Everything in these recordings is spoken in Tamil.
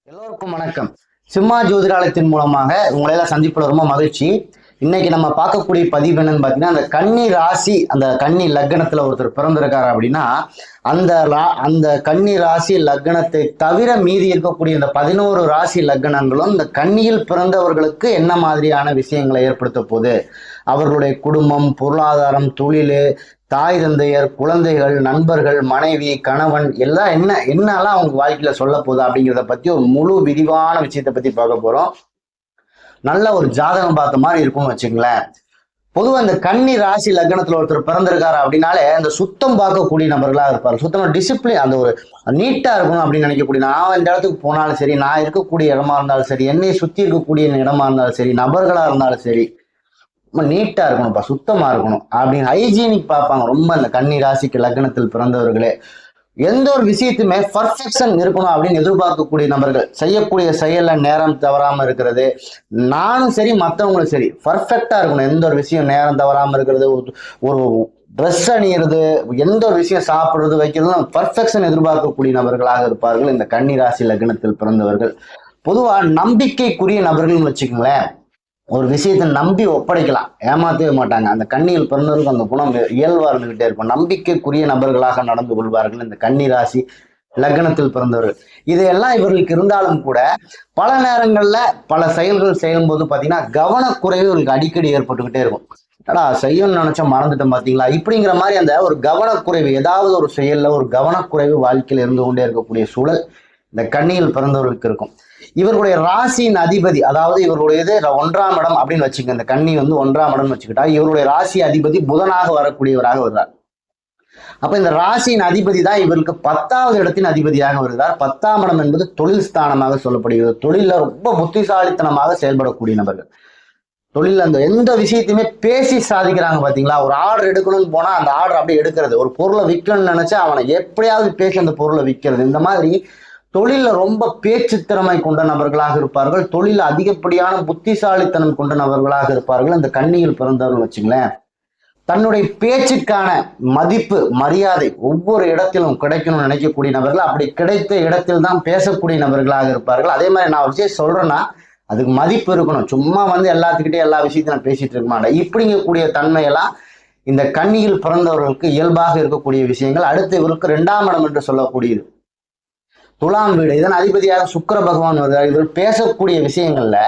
எல்லோருக்கும் வணக்கம். சிம்மா ஜோதிடாலயத்தின் மூலமாக உங்களை எல்லாம் சந்திப்புல ரொம்ப மகிழ்ச்சி. இன்னைக்கு நம்ம பார்க்கக்கூடிய பதிவு என்னன்னு பார்த்தீங்கன்னா, அந்த கன்னி ராசி, அந்த கன்னி லக்னத்துல ஒருத்தர் பிறந்திருக்காரு அப்படின்னா, அந்த கன்னி ராசி லக்னத்தை தவிர மீதி இருக்கக்கூடிய இந்த 11 ராசி லக்னங்களும் இந்த கன்னியில் பிறந்தவர்களுக்கு என்ன மாதிரியான விஷயங்களை ஏற்படுத்த போகுது, அவர்களுடைய குடும்பம், பொருளாதாரம், தொழில், தாய் தந்தையர், குழந்தைகள், நண்பர்கள், மனைவி, கணவன் எல்லாம் என்னெல்லாம் அவங்க வாழ்க்கையில சொல்ல போகுது அப்படிங்கிறத பத்தி ஒரு முழு விரிவான விஷயத்தை பத்தி பார்க்க போறோம். நல்ல ஒரு ஜாதகம் பார்த்த மாதிரி இருக்கும்னு வச்சுங்களேன். பொதுவாக இந்த கன்னி ராசி லக்னத்துல ஒருத்தர் பிறந்திருக்காரு அப்படின்னாலே அந்த சுத்தம் பார்க்கக்கூடிய நபர்களா இருப்பார். சுத்தமா டிசிப்ளின், அந்த ஒரு நீட்டா இருக்கணும் அப்படின்னு நினைக்கக்கூடிய, நான் இந்த இடத்துக்கு போனாலும் சரி, நான் இருக்கக்கூடிய இடமா இருந்தாலும் சரி, என்னை சுத்தி இருக்கக்கூடிய இடமா இருந்தாலும் சரி, நபர்களா இருந்தாலும் சரி, ரொம்ப நீட்டா இருக்கணும்ப்பா, சுத்தமா இருக்கணும் அப்படின்னு ஹைஜீனிக் பார்ப்பாங்க ரொம்ப இந்த கன்னி ராசிக்கு லக்னத்தில் பிறந்தவர்களே. எந்த ஒரு விஷயத்துமே பர்ஃபெக்ஷன் இருக்கணும் அப்படின்னு எதிர்பார்க்கக்கூடிய நபர்கள், செய்யக்கூடிய செயல்ல நேரம் தவறாம இருக்கிறது, நானும் சரி மற்றவங்களும் சரி பர்ஃபெக்டா இருக்கணும். எந்த ஒரு விஷயம் நேரம் தவறாம இருக்கிறது, ஒரு ட்ரெஸ் அணியிறது, எந்த ஒரு விஷயம் சாப்பிடுறது, வைக்கிறது, பர்ஃபெக்ஷன் எதிர்பார்க்கக்கூடிய நபர்களாக இருப்பார்கள் இந்த கன்னி ராசி லக்னத்தில் பிறந்தவர்கள். பொதுவா நம்பிக்கைக்குரிய நபர்கள்னு வச்சுக்கோங்களேன். ஒரு விஷயத்தை நம்பி ஒப்படைக்கலாம், ஏமாத்தவே மாட்டாங்க. அந்த கன்னியில் பிறந்தவர்களுக்கு அந்த குணம் இயல்பா இருந்துகிட்டே இருக்கும். நம்பிக்கைக்குரிய நபர்களாக நடந்து கொள்வார்கள் இந்த கன்னி ராசி லக்னத்தில் பிறந்தவர்கள். இதையெல்லாம் இவர்களுக்கு இருந்தாலும் கூட பல நேரங்கள்ல பல செயல்கள் செய்யும்போது பாத்தீங்கன்னா கவனக்குறைவு இவர்களுக்கு அடிக்கடி ஏற்பட்டுக்கிட்டே இருக்கும். செய்யணும்னு நினைச்சா மறந்துட்டோம் பாத்தீங்களா, இப்படிங்கிற மாதிரி அந்த ஒரு கவனக்குறைவு, ஏதாவது ஒரு செயல்ல ஒரு கவனக்குறைவு வாழ்க்கையில் இருந்து கொண்டே இருக்கக்கூடிய சூழல் இந்த கன்னியில் பிறந்தவர்களுக்கு இருக்கும். இவர்களுடைய ராசியின் அதிபதி, அதாவது இவருடைய இது 1ஆம் இடம் அப்படின்னு வச்சுக்க, இந்த கன்னி 1ஆம் இடம் வச்சுக்கிட்டா இவருடைய ராசி அதிபதி புதனாக வரக்கூடியவராக வருகிறார். அப்ப இந்த ராசியின் அதிபதி தான் இவருக்கு 10வது இடத்தின் அதிபதியாக வருகிறார். 10ஆம் இடம் என்பது தொழில் ஸ்தானமாக சொல்லப்படுகிறது. தொழில ரொம்ப புத்திசாலித்தனமாக செயல்படக்கூடிய நபர்கள், தொழில் அந்த எந்த விஷயத்தையுமே பேசி சாதிக்கிறாங்க பாத்தீங்களா. ஒரு ஆர்டர் எடுக்கணும்னு போனா அந்த ஆர்டர் அப்படியே எடுக்கிறது, ஒரு பொருளை விற்கணும்னு நினைச்சா அவனை எப்படியாவது பேசி அந்த பொருளை விற்கிறது, இந்த மாதிரி தொழில ரொம்ப பேச்சு திறமை கொண்ட நபர்களாக இருப்பார்கள். தொழில அதிகப்படியான புத்திசாலித்தனம் கொண்ட நபர்களாக இருப்பார்கள் இந்த கன்னியில் பிறந்தவர்கள் வச்சுங்களேன். தன்னுடைய பேச்சுக்கான மதிப்பு, மரியாதை ஒவ்வொரு இடத்திலும் கிடைக்கணும்னு நினைக்கக்கூடிய நபர்கள், அப்படி கிடைத்த இடத்தில் தான் பேசக்கூடிய நபர்களாக இருப்பார்கள். அதே மாதிரி நான் விஷயம் சொல்றேன்னா அதுக்கு மதிப்பு இருக்கணும், சும்மா எல்லாத்துக்கிட்டே எல்லா விஷயத்தையும் நான் பேசிட்டு இருக்க மாட்டேன். இப்படிங்கக்கூடிய தன்மையெல்லாம் இந்த கன்னியில் பிறந்தவர்களுக்கு இயல்பாக இருக்கக்கூடிய விஷயங்கள். அடுத்து இவருக்கு 2ஆம் இடம் என்று சொல்லக்கூடியது துலாம் வீடு, இதன் அதிபதியாக சுக்கிர பகவான் வருகிறார். இவர் பேசக்கூடிய விஷயங்கள்ல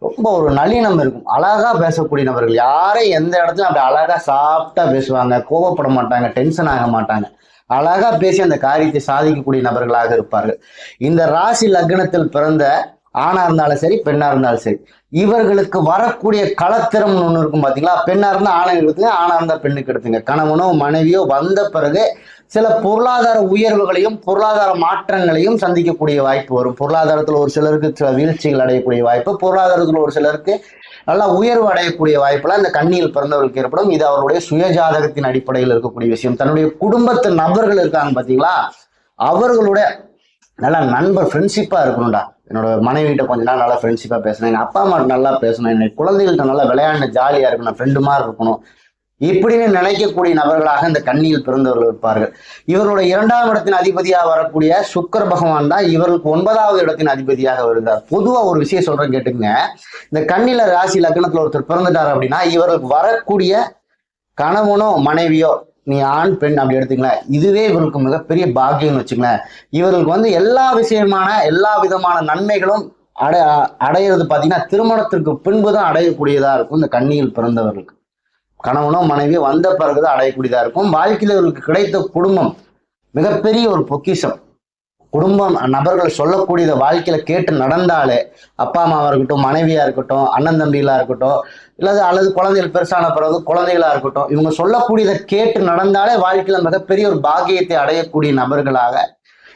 ரொம்ப ஒரு நளினம் இருக்கும், அழகா பேசக்கூடிய நபர்கள். யாரை எந்த இடத்துல அப்படி அழகா சாப்பிட்டா பேசுவாங்க, கோபப்பட மாட்டாங்க, டென்ஷன் ஆக மாட்டாங்க, அழகா பேசி அந்த காரியத்தை சாதிக்கக்கூடிய நபர்களாக இருப்பார்கள். இந்த ராசி லக்னத்தில் பிறந்த ஆணா இருந்தாலும் சரி, பெண்ணா இருந்தாலும் சரி, இவர்களுக்கு வரக்கூடிய களத்திறம் ஒண்ணு இருக்கும் பாத்தீங்களா. பெண்ணா இருந்தா ஆணை எடுத்துங்க, ஆணா இருந்தா பெண்ணுக்கு எடுத்துங்க. கணவனோ மனைவியோ வந்த பிறகு சில பொருளாதார உயர்வுகளையும் பொருளாதார மாற்றங்களையும் சந்திக்கக்கூடிய வாய்ப்பு வரும். பொருளாதாரத்தில் ஒரு சிலருக்கு சில வீழ்ச்சிகள் அடையக்கூடிய வாய்ப்பு, பொருளாதாரத்தில் ஒரு சிலருக்கு நல்லா உயர்வு அடையக்கூடிய வாய்ப்புலாம் இந்த கன்னியில் பிறந்தவர்களுக்கு ஏற்படும். இது அவருடைய சுயஜாதகத்தின் அடிப்படையில் இருக்கக்கூடிய விஷயம். தன்னுடைய குடும்பத்து நபர்கள் இருக்காங்க பாத்தீங்களா, அவர்களுடைய நல்லா நண்பர், ஃப்ரெண்ட்ஷிப்பா இருக்கணும்டா. என்னோட மனைவிட்ட கொஞ்ச நாள் நல்லா ஃப்ரெண்ட்ஷிப்பா பேசணும், எங்க அப்பா அம்மா நல்லா பேசணும், என்னோட குழந்தைகள்கிட்ட நல்லா விளையாண்டு ஜாலியா இருக்கணும், ஃப்ரெண்டு மாதிரி இருக்கணும், இப்படின்னு நினைக்கக்கூடிய நபர்களாக இந்த கன்னியில் பிறந்தவர்கள் இருப்பார்கள். இவருடைய 2ஆம் இடத்தின் அதிபதியாக வரக்கூடிய சுக்கிர பகவான் தான் இவருக்கு 9வது இடத்தின் அதிபதியாக வருகிறார். பொதுவா ஒரு விஷயம் சொல்றேன் கேட்டுங்க. இந்த கன்னியில ராசி லக்னத்துல ஒருத்தர் பிறந்துட்டார் அப்படின்னா இவருக்கு வரக்கூடிய கணவனோ மனைவியோ, நீ ஆண் பெண் அப்படி எடுத்துங்களேன், இதுவே இவருக்கு மிகப்பெரிய பாக்கியம்னு வச்சுங்களேன். இவர்களுக்கு எல்லா விதமான நன்மைகளும் அடையிறது பாத்தீங்கன்னா திருமணத்திற்கு பின்புதான் அடையக்கூடியதா இருக்கும். இந்த கன்னியில் பிறந்தவர்களுக்கு கணவனோ மனைவியோ வந்த பிறகுதான் அடையக்கூடியதா இருக்கும். வாழ்க்கையில் இவர்களுக்கு கிடைத்த குடும்பம் மிகப்பெரிய ஒரு பொக்கிஷம். குடும்பம் நபர்கள் சொல்லக்கூடியத வாழ்க்கையில கேட்டு நடந்தாலே, அப்பா அம்மாவா இருக்கட்டும், மனைவியா இருக்கட்டும், அண்ணன் தம்பிகளா இருக்கட்டும், அல்லது குழந்தைகள் பெருசான பிறகு குழந்தைகளா இருக்கட்டும், இவங்க சொல்லக்கூடியதை கேட்டு நடந்தாலே வாழ்க்கையில மிகப்பெரிய ஒரு பாக்கியத்தை அடையக்கூடிய நபர்களாக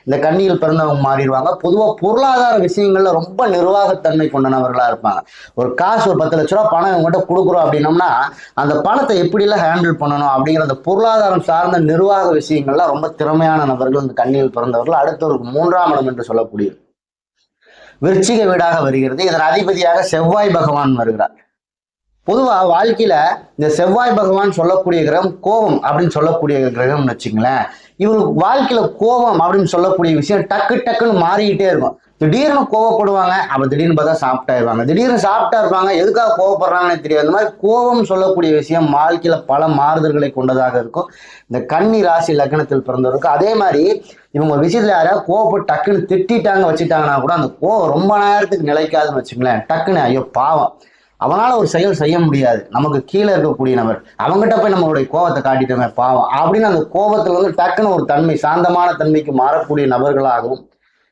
இந்த கன்னியில் பிறந்தவங்க மாறிடுவாங்க. பொதுவாக பொருளாதார விஷயங்கள்ல ரொம்ப நிர்வாகத்தன்மை கொண்ட நபர்களா இருப்பாங்க. ஒரு காசு, ஒரு 10 லட்ச ரூபா பணம் இவங்ககிட்ட கொடுக்குறோம் அப்படின்னோம்னா அந்த பணத்தை எப்படிலாம் ஹேண்டில் பண்ணணும் அப்படிங்கிற அந்த பொருளாதாரம் சார்ந்த நிர்வாக விஷயங்கள்லாம் ரொம்ப திறமையான நபர்கள் இந்த கன்னியில் பிறந்தவர்கள். அடுத்தவருக்கு 3ஆம் இடம் என்று சொல்லக்கூடியது விருச்சிக வீடாக வருகிறது. இதன் அதிபதியாக செவ்வாய் பகவான் வருகிறார். பொதுவா வாழ்க்கையில இந்த செவ்வாய் பகவான் சொல்லக்கூடிய கிரகம் கோபம் அப்படின்னு சொல்லக்கூடிய கிரகம்னு வச்சுங்களேன். இவங்களுக்கு வாழ்க்கையில கோபம் அப்படின்னு சொல்லக்கூடிய விஷயம் டக்கு டக்குன்னு மாறிக்கிட்டே இருக்கும். திடீர்னு கோவப்படுவாங்க, அப்ப திடீர்னு பார்த்தா சாப்பிட்டாயிருவாங்க, திடீர்னு சாப்பிட்டா இருப்பாங்க, எதுக்காக கோவப்படுறாங்கன்னு தெரியாது. இந்த மாதிரி கோபம் சொல்லக்கூடிய விஷயம் வாழ்க்கையில பல மாறுதல்களை கொண்டதாக இருக்கும் இந்த கன்னி ராசி லக்னத்தில் பிறந்தவருக்கு. அதே மாதிரி இவங்க விஷயத்துல யாராவது கோவப்பட்டு டக்குன்னு திட்டாங்க வச்சுட்டாங்கன்னா கூட அந்த கோவம் ரொம்ப நேரத்துக்கு நிலைக்காதுன்னு வச்சுங்களேன். டக்குன்னு ஐயோ பாவம், அவனால ஒரு செயல் செய்ய முடியாது, நமக்கு கீழே இருக்கக்கூடிய நபர், அவங்ககிட்ட போய் நம்மளுடைய கோபத்தை காட்டிட்டோமே பாவம் அப்படின்னு அந்த கோபத்துல வந்து டக்குன்னு ஒரு தன்மை சாந்தமான தன்மைக்கு மாறக்கூடிய நபர்களாகவும்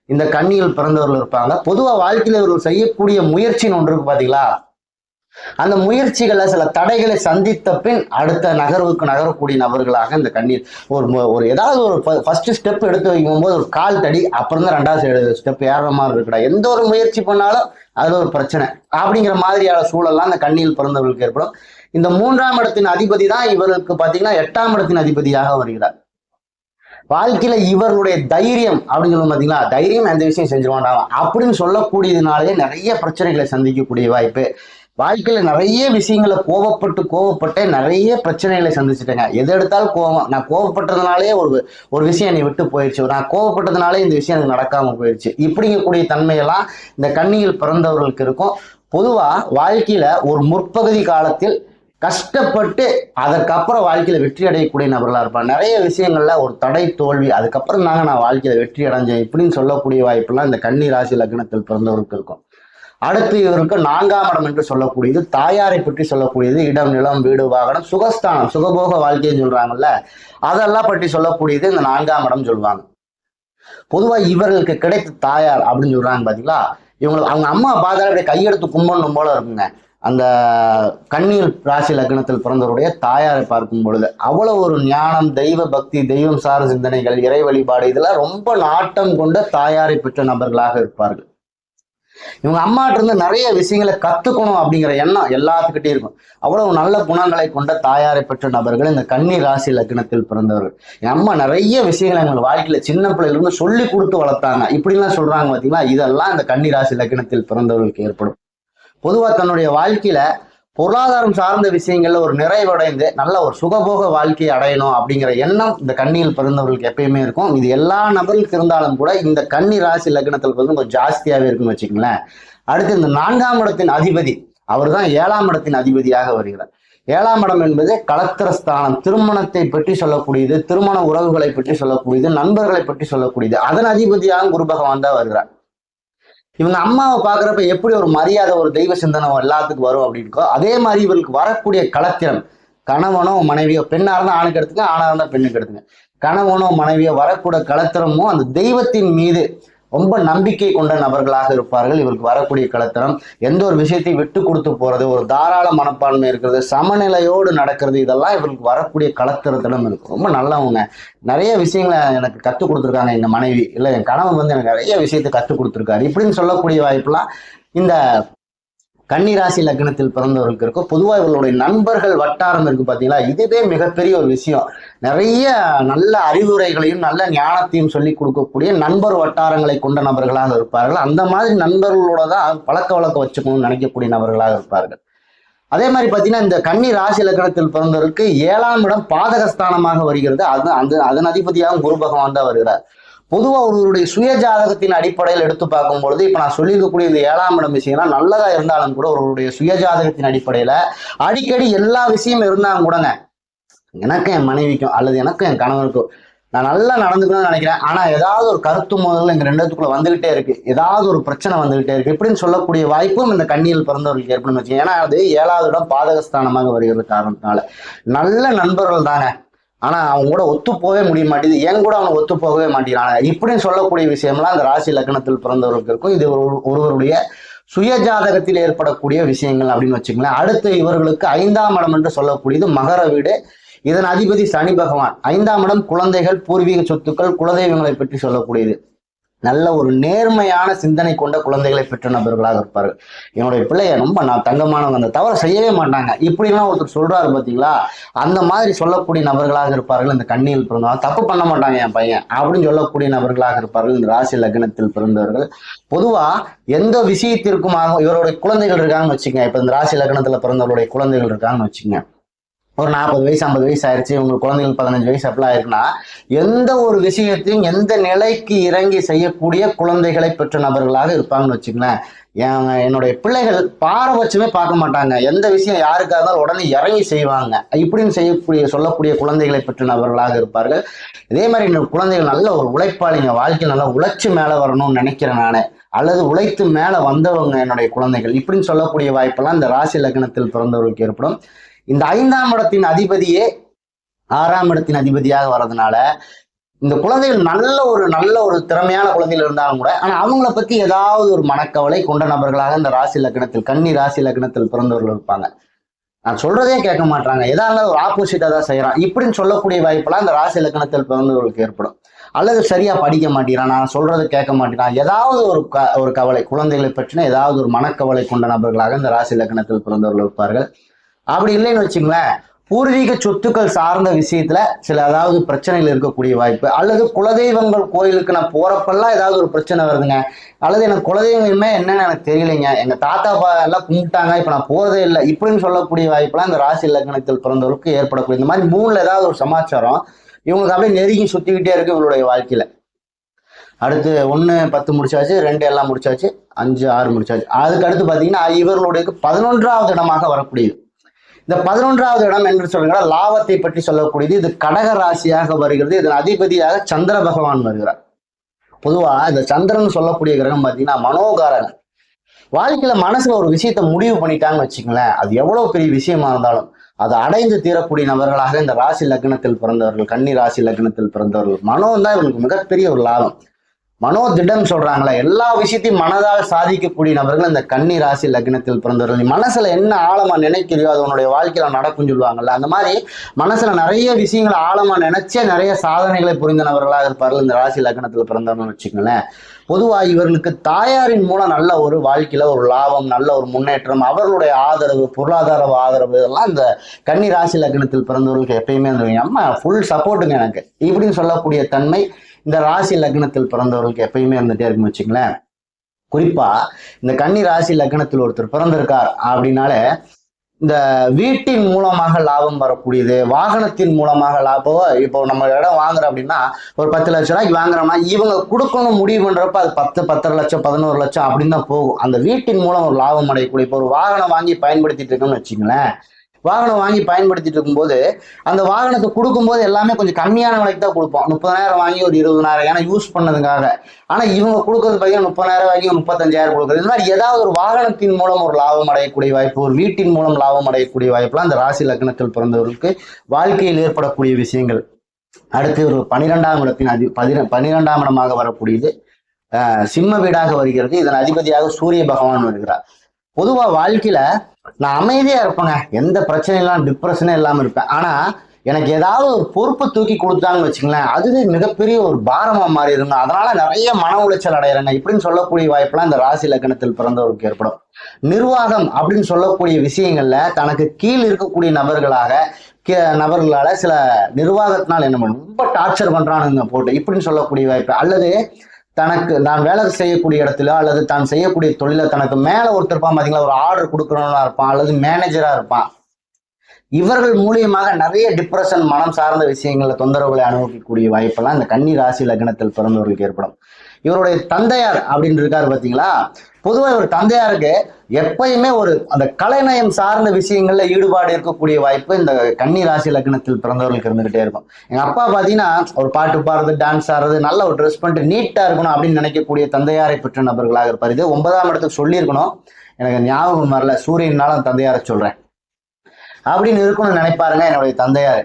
இந்த கன்னியில் பிறந்தவர்கள் இருப்பாங்க. பொதுவா வாழ்க்கையில இவர்கள் செய்யக்கூடிய முயற்சின்னு ஒன்று இருக்கு பாத்தீங்களா, அந்த முயற்சிகளை சில தடைகளை சந்தித்த பின் அடுத்த நகர்வுக்கு நகரக்கூடிய நபர்களாக இந்த கண்ணீர் ஒரு ஏதாவது ஒரு ஃபர்ஸ்ட் ஸ்டெப் எடுத்து வைக்கும் போது ஒரு கால் தடி, அப்புறம் தான் ரெண்டாவது ஸ்டெப் ஏற மாதிரி இருக்கடா. எந்த ஒரு முயற்சி பண்ணாலும் அதுல ஒரு பிரச்சனை அப்படிங்கிற மாதிரியான சூழல்லாம் அந்த கண்ணியில் பிறந்தவர்களுக்கு ஏற்படும். இந்த 3ஆம் இடத்தின் அதிபதி தான் இவருக்கு பாத்தீங்கன்னா 8ஆம் இடத்தின் அதிபதியாக வருகிறார். வாழ்க்கையில இவர்களுடைய தைரியம் அப்படின்னு சொல்லுவோம் பாத்தீங்களா, தைரியம் எந்த விஷயம் செஞ்சிருவாண்டாம் அப்படின்னு சொல்லக்கூடியதுனாலே நிறைய பிரச்சனைகளை சந்திக்கக்கூடிய வாய்ப்பு. வாழ்க்கையில நிறைய விஷயங்களை கோவப்பட்டு நிறைய பிரச்சனைகளை சந்திச்சுட்டேங்க. எது எடுத்தாலும் கோவம், நான் கோவப்பட்டதுனாலே ஒரு விஷயம் என்னை விட்டு போயிடுச்சு, நான் கோவப்பட்டதுனாலே இந்த விஷயம் எனக்கு நடக்காம போயிடுச்சு, இப்படிங்கக்கூடிய தன்மையெல்லாம் இந்த கன்னியில் பிறந்தவர்களுக்கு இருக்கும். பொதுவா வாழ்க்கையில ஒரு முற்பகுதி காலத்தில் கஷ்டப்பட்டு அதற்கப்புறம் வாழ்க்கையில வெற்றி அடையக்கூடிய நபர்களா இருப்பாங்க. நிறைய விஷயங்கள்ல ஒரு தடை தோல்வி, அதுக்கப்புறம் தாங்க நான் வாழ்க்கையில வெற்றி அடைஞ்சேன் இப்படின்னு சொல்லக்கூடிய வாய்ப்பெல்லாம் இந்த கன்னி ராசி லக்னத்தில் பிறந்தவர்களுக்கு இருக்கும். அடுத்து இவருக்கு 4ஆம் இடம் என்று சொல்லக்கூடியது தாயாரை பற்றி சொல்லக்கூடியது, இடம் நிலம் வீடு வாகனம் சுகஸ்தானம் சுகபோக வாழ்க்கைன்னு சொல்றாங்கல்ல, அதெல்லாம் பற்றி சொல்லக்கூடியது இந்த 4ஆம் இடம் சொல்லுவாங்க. பொதுவா இவர்களுக்கு கிடைத்த தாயார் அப்படின்னு சொல்றாங்க பாத்தீங்களா, இவங்களுக்கு அவங்க அம்மா பார்த்தாலும் அப்படியே கையெடுத்து கும்பிடணும் போல இருக்குங்க. அந்த கன்னியில் ராசி லக்னத்தில் பிறந்தவருடைய தாயாரை பார்க்கும் பொழுது அவ்வளவு ஒரு ஞானம், தெய்வ பக்தி, தெய்வம் சார்ந்த சிந்தனைகள், இறை வழிபாடு இதெல்லாம் ரொம்ப நாட்டம் கொண்ட தாயாரை பெற்ற நபர்களாக இருப்பார்கள். இவங்க அம்மாட்ட இருந்து நிறைய விஷயங்களை கத்துக்கணும் அப்படிங்கிற எண்ணம் எல்லாத்துக்கிட்டே இருக்கும். அவ்வளவு நல்ல குணங்களை கொண்ட தாயாரை பெற்ற நபர்கள் இந்த கன்னி ராசி லக்னத்தில் பிறந்தவர்கள். என் அம்மா நிறைய விஷயங்களை எங்கள் வாழ்க்கையில சின்ன பிள்ளையில இருந்து சொல்லி கொடுத்து வளர்த்தாங்க இப்படிலாம் சொல்றாங்க பாத்தீங்களா, இதெல்லாம் இந்த கன்னி ராசி லக்னத்தில் பிறந்தவர்களுக்கு ஏற்படும். பொதுவா தன்னுடைய வாழ்க்கையில பொருளாதாரம் சார்ந்த விஷயங்கள்ல ஒரு நிறைவடைந்து நல்ல ஒரு சுகபோக வாழ்க்கையை அடையணும் அப்படிங்கிற எண்ணம் இந்த கன்னியில் பிறந்தவர்களுக்கு எப்பயுமே இருக்கும். இது எல்லா நபர்களுக்கு இருந்தாலும் கூட இந்த கன்னி ராசி லக்னத்தில் பிறந்து கொஞ்சம் ஜாஸ்தியாவே இருக்குன்னு வச்சுக்கங்களேன். அடுத்து இந்த 4ஆம் இடத்தின் அதிபதி அவர் தான் 7ஆம் இடத்தின் அதிபதியாக வருகிறார். 7ஆம் இடம் என்பது கலத்திரஸ்தானம், திருமணத்தை பற்றி சொல்லக்கூடியது, திருமண உறவுகளை பற்றி சொல்லக்கூடியது, நண்பர்களை பற்றி சொல்லக்கூடியது. அதன் அதிபதியாக குரு பகவான் தான் வருகிறார். இவங்க அம்மாவை பாக்குறப்ப எப்படி ஒரு மரியாதை, ஒரு தெய்வ சிந்தனை எல்லாத்துக்கும் வரும் அப்படின்னுக்கோ அதே மாதிரி இவருக்கு வரக்கூடிய களத்திரம், கணவனோ மனைவியோ, பெண்ணா இருந்தா ஆணுக்கு எடுத்துங்க, ஆணா இருந்தா பெண்ணுக்கு எடுத்துங்க, கணவனோ மனைவியோ வரக்கூடிய களத்திரமும் அந்த தெய்வத்தின் மீது ரொம்ப நம்பிக்கை கொண்ட நபர்களாக இருப்பார்கள். இவருக்கு வரக்கூடிய களத்திரம் எந்த ஒரு விஷயத்தையும் விட்டு கொடுத்து போறது, ஒரு தாராள மனப்பான்மை இருக்கிறது, சமநிலையோடு நடக்கிறது, இதெல்லாம் இவருக்கு வரக்கூடிய களத்திரத்திடம் இருக்கும். ரொம்ப நல்லவங்க, நிறைய விஷயங்களை எனக்கு கற்றுக் கொடுத்துருக்காங்க எங்க மனைவி, இல்லை என் கணவன் வந்து எனக்கு நிறைய விஷயத்தை கற்றுக் கொடுத்துருக்காரு இப்படின்னு சொல்லக்கூடிய வாய்ப்புலாம் இந்த கன்னிராசி லக்னத்தில் பிறந்தவர்களுக்கு இருக்கும். பொதுவாக இவர்களுடைய நண்பர்கள் வட்டாரம் இருக்கு பார்த்தீங்களா, இதுவே மிகப்பெரிய ஒரு விஷயம். நிறைய நல்ல அறிவுரைகளையும் நல்ல ஞானத்தையும் சொல்லி கொடுக்கக்கூடிய நண்பர் வட்டாரங்களை கொண்ட நபர்களாக இருப்பார்கள். அந்த மாதிரி நண்பர்களோட தான் பழக்க வழக்கம் வச்சுக்கணும்னு நினைக்கக்கூடிய நபர்களாக இருப்பார்கள். அதே மாதிரி பார்த்தீங்கன்னா இந்த கன்னி ராசி லக்னத்தில் பிறந்தவருக்கு 7ஆம் இடம் பாதகஸ்தானமாக வருகிறது. அதன் அதிபதியாகவும் குரு பகவான் தான் வருகிறார். பொதுவாக ஒருவருடைய சுய ஜாதகத்தின் அடிப்படையில் எடுத்து பார்க்கும் பொழுது இப்ப நான் சொல்லியிருக்கக்கூடிய இந்த 7ஆம் இடம் விஷயம்லாம் நல்லதா இருந்தாலும் கூட ஒருவருடைய சுய ஜாதகத்தின் அடிப்படையில அடிக்கடி எல்லா விஷயமும் இருந்தாலும் கூடங்க, எனக்கும் என் மனைவிக்கும் அல்லது எனக்கும் என் கணவனுக்கும் நான் நல்லா நடந்துக்கணும்னு நினைக்கிறேன், ஆனா ஏதாவது ஒரு கருத்து முதல்ல எங்க ரெண்டுத்துக்குள்ள வந்துகிட்டே இருக்கு, ஏதாவது ஒரு பிரச்சனை வந்துகிட்டே இருக்கு இப்படின்னு சொல்லக்கூடிய வாய்ப்பும் இந்த கன்னியில் பிறந்தவர்களுக்கு ஏற்படும் வச்சு. ஏன்னா அது 7ஆவது இடம் பாதகஸ்தானமாக வருகிறது காரணத்தினால. நல்ல நண்பர்கள் தாங்க, ஆனா அவங்க கூட ஒத்து போகவே முடிய மாட்டேங்குது, என் கூட அவங்க ஒத்து போகவே மாட்டேங்கிறாங்க இப்படின்னு சொல்லக்கூடிய விஷயம்லாம் அந்த ராசி லக்னத்தில் பிறந்தவர்களுக்கு இருக்கும். இது ஒருவருடைய சுய ஜாதகத்தில் ஏற்படக்கூடிய விஷயங்கள் அப்படின்னு வச்சுக்கலாம். அடுத்து இவர்களுக்கு 5ஆம் இடம் என்று சொல்லக்கூடியது மகர வீடு, இதன் அதிபதி சனி பகவான். 5ஆம் இடம் குழந்தைகள், பூர்வீக சொத்துக்கள், குலதெய்வங்களை பற்றி சொல்லக்கூடியது. நல்ல ஒரு நேர்மையான சிந்தனை கொண்ட குழந்தைகளை பெற்ற நபர்களாக இருப்பார்கள். என்னுடைய பிள்ளைய ரொம்ப நான் தங்கமானவங்க, அந்த தவறை செய்யவே மாட்டாங்க இப்படிலாம் ஒருத்தர் சொல்றாரு பார்த்தீங்களா, அந்த மாதிரி சொல்லக்கூடிய நபர்களாக இருப்பார்கள் இந்த கன்னியில் பிறந்தவங்க. தப்பு பண்ண மாட்டாங்க என் பையன் அப்படின்னு சொல்லக்கூடிய நபர்களாக இருப்பார்கள் இந்த ராசி லக்னத்தில் பிறந்தவர்கள். பொதுவா எந்த விஷயத்திற்குமாக இவருடைய குழந்தைகள் இருக்காங்கன்னு வச்சுக்கங்க, இப்ப இந்த ராசி லக்னத்துல பிறந்தவருடைய குழந்தைகள் இருக்காங்கன்னு வச்சுக்கங்க, ஒரு 40 வயசு 50 வயசு ஆயிடுச்சு, உங்களுக்கு குழந்தைகள் 15 வயசு அப்படிலாம் இருக்குன்னா, எந்த ஒரு விஷயத்தையும் எந்த நிலைக்கு இறங்கி செய்யக்கூடிய குழந்தைகளை பெற்ற நபர்களாக இருப்பாங்கன்னு வச்சுக்கங்களேன். என்னுடைய பிள்ளைகள் பாரபட்சமே பார்க்க மாட்டாங்க, எந்த விஷயம் யாருக்காக இருந்தாலும் உடனே இறங்கி செய்வாங்க இப்படின்னு சொல்லக்கூடிய குழந்தைகளை பெற்ற நபர்களாக இருப்பார்கள். இதே மாதிரி என்னோட குழந்தைகள் நல்ல ஒரு உழைப்பாளிங்க, வாழ்க்கையில் நல்லா உழைச்சு மேல வரணும்னு நினைக்கிறேன் நானே, அல்லது உழைத்து மேல வந்தவங்க என்னுடைய குழந்தைகள் இப்படின்னு சொல்லக்கூடிய வாய்ப்பெல்லாம் இந்த ராசி லக்னத்தில் பிறந்தவர்களுக்கு ஏற்படும். இந்த 5ஆம் இடத்தின் அதிபதியே 6ஆம் இடத்தின் அதிபதியாக வர்றதுனால இந்த குழந்தைகள் நல்ல ஒரு திறமையான குழந்தைகள் இருந்தாலும் கூட, ஆனா அவங்கள பத்தி ஏதாவது ஒரு மனக்கவலை கொண்ட நபர்களாக இந்த ராசி லக்னத்தில் கன்னி ராசி லக்னத்தில் பிறந்தவர்கள் இருப்பாங்க. நான் சொல்றதே கேட்க மாட்டாங்க, ஏதாவது ஒரு ஆப்போசிட்டா தான் செய்யறான் இப்படின்னு சொல்லக்கூடிய வாய்ப்பெல்லாம் இந்த ராசி லக்னத்தில் பிறந்தவர்களுக்கு ஏற்படும். அல்லது சரியா படிக்க மாட்டேங்கிறான், நான் சொல்றது கேட்க மாட்டேங்கிறான், ஏதாவது ஒரு கவலை, குழந்தைகளை பற்றின ஏதாவது ஒரு மனக்கவலை கொண்ட நபர்களாக இந்த ராசி லக்னத்தில் பிறந்தவர்கள் இருப்பார்கள். அப்படி இல்லைன்னு வச்சுங்களேன், பூர்வீக சொத்துக்கள் சார்ந்த விஷயத்துல சில ஏதாவது பிரச்சனைகள் இருக்கக்கூடிய வாய்ப்பு, அல்லது குலதெய்வங்கள் கோயிலுக்கு நான் போறப்பெல்லாம் ஏதாவது ஒரு பிரச்சனை வருதுங்க, அல்லது எனக்கு குலதெய்வமே என்னன்னு எனக்கு தெரியலைங்க, எங்க தாத்தா எல்லாம் கும்பிட்டாங்க இப்ப நான் போறதே இல்லை இப்படின்னு சொல்லக்கூடிய வாய்ப்பெல்லாம் இந்த ராசி லக்னத்தில் பிறந்தவருக்கு ஏற்படக்கூடிய இந்த மாதிரி 3ல ஏதாவது ஒரு சமாச்சாரம் இவங்களுக்கு அப்படியே நெருங்கி சுத்திக்கிட்டே இருக்கு இவங்களுடைய வாழ்க்கையில. அடுத்து 1 10 முடிச்சாச்சு, 2 எல்லாம் முடிச்சாச்சு, 5 6 முடிச்சாச்சு. அதுக்கு அடுத்து பாத்தீங்கன்னா இவர்களுடைய 11வது இடமாக வரக்கூடியது. இந்த 11வது இடம் என்று சொல்லுங்க லாபத்தை பற்றி சொல்லக்கூடியது. இது கடக ராசியாக வருகிறது. இதன் அதிபதியாக சந்திர பகவான் வருகிறார். பொதுவா இந்த சந்திரன் சொல்லக்கூடிய கிரகம் பார்த்தீங்கன்னா மனோகாரகன். வாழ்க்கையில மனசுல ஒரு விஷயத்த முடிவு பண்ணிட்டாங்கன்னு வச்சுக்கங்களேன், அது எவ்வளவு பெரிய விஷயமா இருந்தாலும் அதை அடைந்து தீரக்கூடிய நபர்களாக இந்த ராசி லக்னத்தில் பிறந்தவர்கள், கன்னி ராசி லக்னத்தில் பிறந்தவர்கள். மனோம் தான் இவங்களுக்கு மிகப்பெரிய ஒரு லாபம். மனோதிடம் சொல்றாங்களா, எல்லா விஷயத்தையும் மனதால் சாதிக்கக்கூடிய நபர்கள் இந்த கன்னி ராசி லக்னத்தில் பிறந்தவர்கள். நீ மனசுல என்ன ஆழமா நினைக்கிறியோ அது உன்னுடைய வாழ்க்கையில நடக்கும் சொல்லுவாங்கல்ல, அந்த மாதிரி மனசுல நிறைய விஷயங்களை ஆழமா நினைச்சே நிறைய சாதனைகளை புரிந்த நபர்களாக இருப்பார்கள் இந்த ராசி லக்னத்தில் பிறந்தவர்கள் வச்சுக்கோங்களேன். பொதுவா இவர்களுக்கு தாயாரின் மூலம் நல்ல ஒரு வாழ்க்கையில ஒரு லாபம், நல்ல ஒரு முன்னேற்றம், அவர்களுடைய ஆதரவு, பொருளாதார ஆதரவு இதெல்லாம் இந்த கன்னி ராசி லக்னத்தில் பிறந்தவர்களுக்கு எப்பயுமே அந்த அம்மா ஃபுல் சப்போர்ட்டுங்க எனக்கு இப்படின்னு சொல்லக்கூடிய தன்மை இந்த ராசி லக்னத்தில் பிறந்தவர்களுக்கு எப்பயுமே இருந்துட்டே இருக்குன்னு வச்சுங்களேன். குறிப்பா இந்த கன்னி ராசி லக்னத்தில் ஒருத்தர் பிறந்திருக்கார் அப்படின்னாலே இந்த வீட்டின் மூலமாக லாபம் வரக்கூடியது, வாகனத்தின் மூலமாக லாபம். இப்போ நம்ம இடம் வாங்குறோம் அப்படின்னா ஒரு 10 லட்சம் ரூபாய்க்கு வாங்குறோம்னா இவங்க கொடுக்கணும் முடிவு பண்றப்ப அது 10 10.5 லட்சம் 11 லட்சம் அப்படின்னு தான் போகும். அந்த வீட்டின் மூலம் ஒரு லாபம் அடையக்கூடிய, இப்போ ஒரு வாகனம் வாங்கி பயன்படுத்திட்டு இருக்கோம்னு வச்சுங்களேன், வாகனம் வாங்கி பயன்படுத்திட்டு இருக்கும்போது அந்த வாகனத்தை கொடுக்கும்போது எல்லாமே கொஞ்சம் கம்மியான விலைக்கு தான் கொடுப்போம். 30,000 வாங்கி ஒரு 20,000 ஏன்னா யூஸ் பண்ணதுக்காக. ஆனா இவங்க கொடுக்கறது பார்த்தீங்கன்னா 30,000 வாங்கி 35,000 கொடுக்குறது. இந்த மாதிரி ஏதாவது ஒரு வாகனத்தின் மூலம் ஒரு லாபம் அடையக்கூடிய வாய்ப்பு, ஒரு வீட்டின் மூலம் லாபம் அடையக்கூடிய வாய்ப்புலாம் இந்த ராசி லக்னத்தில் பிறந்தவர்களுக்கு வாழ்க்கையில் ஏற்படக்கூடிய விஷயங்கள். அடுத்து ஒரு 12ஆம் இடத்தின் 12ஆம் இடமாக வரக்கூடியது சிம்ம வீடாக வருகிறது. இதன் அதிபதியாக சூரிய பகவான் வருகிறார். பொதுவா வாழ்க்கையில நான் அமைதியா இருப்பேங்க, எந்த பிரச்சனையும் டிப்ரெஷனே இல்லாம இருப்பேன். ஆனா எனக்கு ஏதாவது ஒரு பொறுப்பை தூக்கி கொடுத்தாங்கன்னு வச்சுங்களேன், அதுவே மிகப்பெரிய ஒரு பாரமா மாறிடுங்க, அதனால நிறைய மன உளைச்சல் அடையிறேங்க இப்படின்னு சொல்லக்கூடிய வாய்ப்பெல்லாம் இந்த ராசி லக்னத்தில் பிறந்தவருக்கு ஏற்படும். நிர்வாகம் அப்படின்னு சொல்லக்கூடிய விஷயங்கள்ல தனக்கு கீழ் இருக்கக்கூடிய நபர்களால சில நிர்வாகத்தினால் என்ன பண்ணும் ரொம்ப டார்ச்சர் பண்றானுங்க போட்டு இப்படின்னு சொல்லக்கூடிய வாய்ப்பு, அல்லது தனக்கு நான் வேலை செய்யக்கூடிய இடத்துல அல்லது தான் செய்யக்கூடிய தொழில தனக்கு மேல ஒருத்தர் இருப்பான் பாத்தீங்களா, ஒரு ஆர்டர் கொடுக்கறவனா இருப்பான் அல்லது மேனேஜரா இருப்பான். இவர்கள் மூலியமாக நிறைய டிப்ரெஷன், மனம் சார்ந்த விஷயங்கள்ல தொந்தரவுகளை அனுபவிக்கக்கூடிய வாய்ப்பெல்லாம் இந்த கன்னி ராசி லக்னத்தில் பிறந்தவர்களுக்கு ஏற்படும். இவருடைய தந்தையார் அப்படின்னு இருக்காரு பாத்தீங்களா, பொதுவாக இவர் தந்தையாருக்கு எப்பயுமே ஒரு அந்த கலைநயம் சார்ந்த விஷயங்கள்ல ஈடுபாடு இருக்கக்கூடிய வாய்ப்பு இந்த கன்னி ராசி லக்னத்தில் பிறந்தவர்களுக்கு இருந்துகிட்டே இருக்கும். எங்க அப்பா பாத்தீங்கன்னா ஒரு பாட்டு பாடுறது, டான்ஸ் ஆடுறது, நல்ல ஒரு ட்ரெஸ் பண்ணிட்டு நீட்டா இருக்கணும் அப்படின்னு நினைக்கக்கூடிய தந்தையாரை பெற்ற நபர்களாக இருப்பார். இது 9ஆம் இடத்துக்கு சொல்லியிருக்கணும், எனக்கு ஞாபகம் வரல, சூரியனால தந்தையாரை சொல்றேன் அப்படின்னு இருக்கணும்னு நினைப்பாருங்க என்னுடைய தந்தையார்.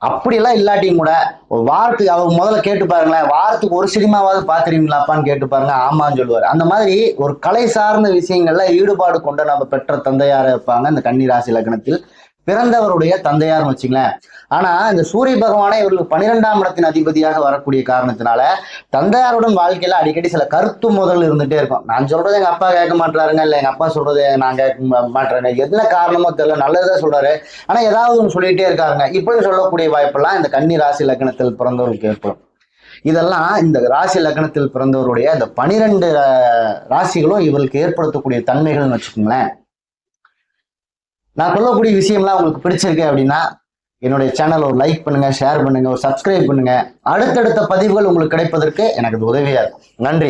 அப்படியெல்லாம் இல்லாட்டியும் கூட ஒரு வாரத்துக்கு அவர் முதல்ல கேட்டு பாருங்களேன், வாரத்துக்கு ஒரு சினிமாவாவது பாத்துறீங்களாப்பான்னு கேட்டு பாருங்க, ஆமான்னு சொல்லுவார். அந்த மாதிரி ஒரு கலை சார்ந்த விஷயங்கள்ல ஈடுபாடு கொண்ட நம்ம பெற்ற தந்தையார இருப்பாங்க இந்த கன்னி ராசி லக்னத்தில் பிறந்தவருடைய தந்தையார்னு வச்சுங்களேன். ஆனா இந்த சூரிய பகவானே இவர்களுக்கு 12ஆம் இடத்தின் அதிபதியாக வரக்கூடிய காரணத்தினால தந்தையாருடன் வாழ்க்கையில அடிக்கடி சில கருத்து முதல் இருந்துட்டே இருக்கும். நான் சொல்றது எங்க அப்பா கேட்க மாட்டாருங்க, இல்ல எங்க அப்பா சொல்றது நான் கேட்க மாட்டேறேங்க, என்ன காரணமோ தெரியல, நல்லதுதான் சொல்றாரு, ஆனா ஏதாவது ஒன்று சொல்லிட்டே இருக்காருங்க, இப்படி சொல்லக்கூடிய வாய்ப்பெல்லாம் இந்த கன்னி ராசி லக்னத்தில் பிறந்தவர்களுக்கு ஏற்படும். இதெல்லாம் இந்த ராசி லக்னத்தில் பிறந்தவருடைய அந்த 12 ராசிகளும் இவருக்கு ஏற்படுத்தக்கூடிய தன்மைகள்னு வச்சுக்கோங்களேன். நான் சொல்லக்கூடிய விஷயம்லாம் உங்களுக்கு பிடிச்சிருக்கு அப்படின்னா என்னுடைய சேனல் ஒரு லைக் பண்ணுங்க, ஷேர் பண்ணுங்க, ஒரு சப்ஸ்கிரைப் பண்ணுங்க. அடுத்தடுத்த பதிவுகள் உங்களுக்கு கிடைப்பதற்கு எனக்கு உதவியா இருக்கும். நன்றி.